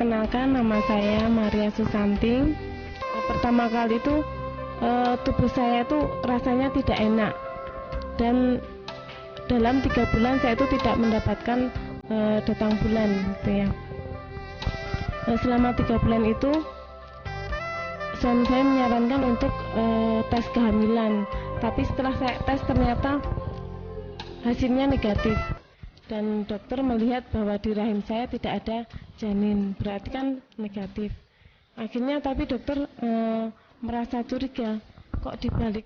Perkenalkan, nama saya Maria Susanti. Pertama kali itu tubuh saya itu rasanya tidak enak, dan dalam 3 bulan saya itu tidak mendapatkan datang bulan gitu ya. Selama 3 bulan itu suami saya menyarankan untuk tes kehamilan, tapi setelah saya tes ternyata hasilnya negatif, dan dokter melihat bahwa di rahim saya tidak ada janin, berarti kan negatif. Akhirnya tapi dokter merasa curiga, kok di balik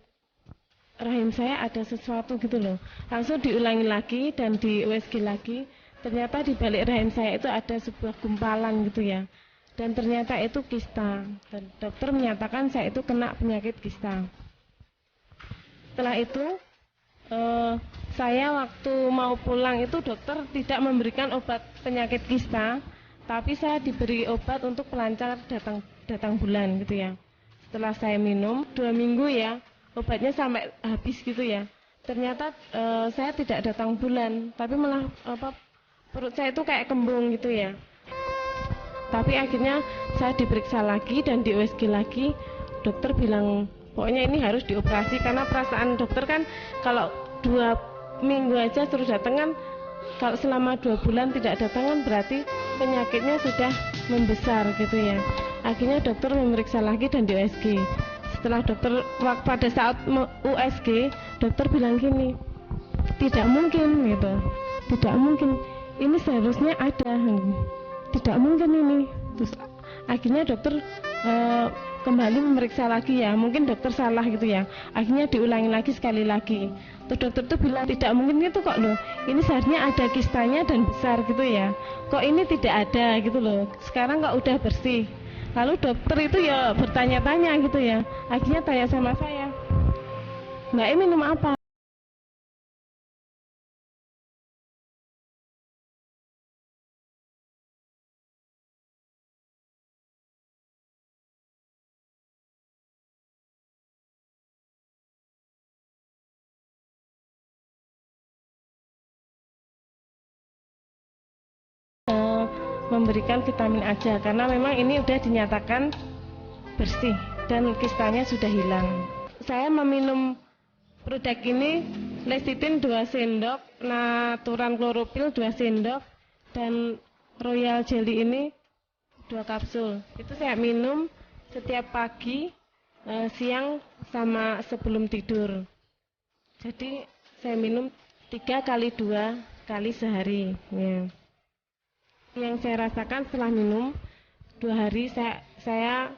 rahim saya ada sesuatu gitu loh. Langsung diulangi lagi dan di USG lagi, ternyata di balik rahim saya itu ada sebuah gumpalan gitu ya, dan ternyata itu kista, dan dokter menyatakan saya itu kena penyakit kista. Setelah itu saya waktu mau pulang itu dokter tidak memberikan obat penyakit kista, tapi saya diberi obat untuk pelancar datang bulan gitu ya. Setelah saya minum 2 minggu ya, obatnya sampai habis gitu ya. Ternyata saya tidak datang bulan, tapi malah perut saya itu kayak kembung gitu ya. Tapi akhirnya saya diperiksa lagi dan di USG lagi, dokter bilang pokoknya ini harus dioperasi, karena perasaan dokter kan kalau 2 minggu aja suruh datang kan, kalau selama 2 bulan tidak datang kan berarti penyakitnya sudah membesar gitu ya. Akhirnya dokter memeriksa lagi dan di USG. Setelah dokter pada saat USG, dokter bilang gini, tidak mungkin gitu, tidak mungkin, ini seharusnya ada, tidak mungkin ini. Terus akhirnya dokter kembali memeriksa lagi ya, mungkin dokter salah gitu ya. Akhirnya diulangi lagi sekali lagi. Terus dokter tuh bilang tidak mungkin itu kok loh, ini seharusnya ada kistanya dan besar gitu ya, kok ini tidak ada gitu loh, sekarang kok udah bersih. Lalu dokter itu ya bertanya-tanya gitu ya, akhirnya tanya sama saya, Mbak ini minum apa? Memberikan vitamin aja, karena memang ini udah dinyatakan bersih dan kistanya sudah hilang. Saya meminum produk ini, lecithin 2 sendok, naturan chlorophyll 2 sendok, dan royal jelly ini 2 kapsul. Itu saya minum setiap pagi, siang, sama sebelum tidur. Jadi saya minum 3 kali 2 kali sehari ya. Yang saya rasakan setelah minum 2 hari saya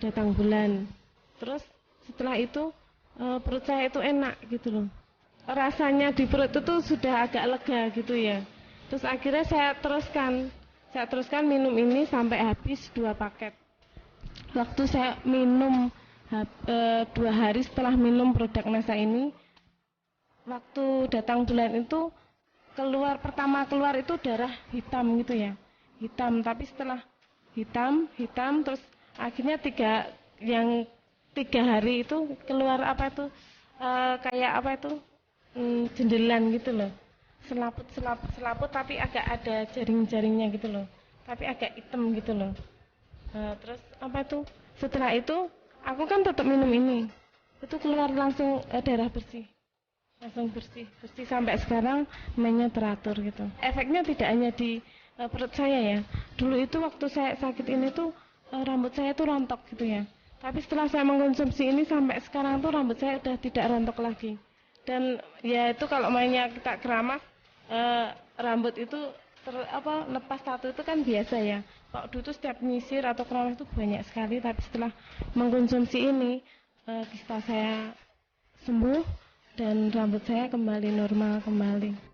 datang bulan. Terus setelah itu perut saya itu enak gitu loh. Rasanya di perut itu sudah agak lega gitu ya. Terus akhirnya saya teruskan minum ini sampai habis 2 paket. Waktu saya minum 2 hari setelah minum produk Nasa ini, waktu datang bulan itu pertama keluar itu darah hitam gitu ya, hitam, tapi setelah hitam terus akhirnya 3 hari itu keluar kayak jendelan gitu loh, selaput tapi agak ada jaring-jaringnya gitu loh, tapi agak hitam gitu loh. Terus setelah itu aku kan tetap minum ini, itu keluar langsung darah bersih, langsung bersih sampai sekarang mainnya teratur gitu. Efeknya tidak hanya di perut saya ya. Dulu itu waktu saya sakit ini tuh rambut saya tuh rontok gitu ya. Tapi setelah saya mengkonsumsi ini sampai sekarang tuh rambut saya udah tidak rontok lagi. Dan ya itu kalau mainnya kita keramas, rambut itu lepas satu itu kan biasa ya. Kalau dulu tuh setiap nyisir atau keramas itu banyak sekali, tapi setelah mengkonsumsi ini kista saya sembuh dan rambut saya kembali normal kembali.